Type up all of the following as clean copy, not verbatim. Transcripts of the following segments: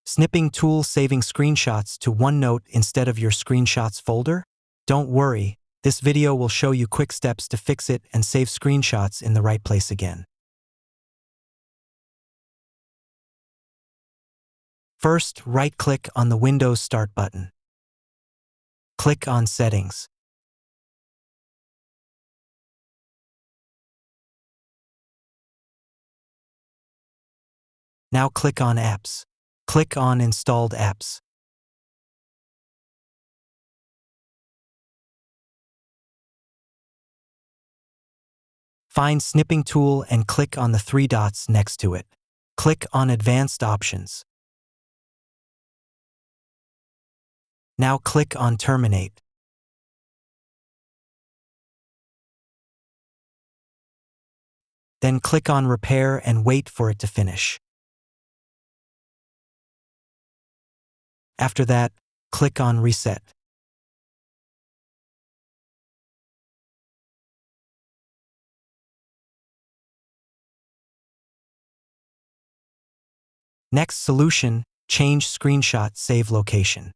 Snipping Tool saving screenshots to OneNote instead of your screenshots folder? Don't worry, this video will show you quick steps to fix it and save screenshots in the right place again. First, right-click on the Windows Start button. Click on Settings. Now click on Apps. Click on Installed Apps. Find Snipping Tool and click on the three dots next to it. Click on Advanced Options. Now click on Terminate. Then click on Repair and wait for it to finish. After that, click on Reset. Next solution, change screenshot save location.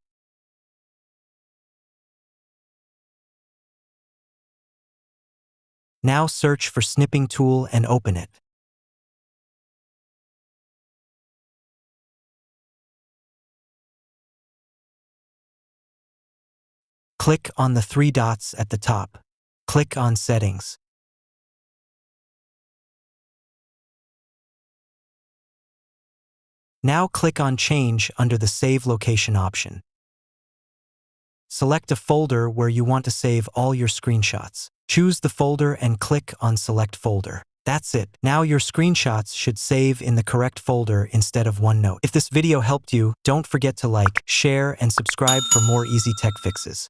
Now search for Snipping Tool and open it. Click on the three dots at the top. Click on Settings. Now click on Change under the Save Location option. Select a folder where you want to save all your screenshots. Choose the folder and click on Select Folder. That's it. Now your screenshots should save in the correct folder instead of OneNote. If this video helped you, don't forget to like, share, and subscribe for more easy tech fixes.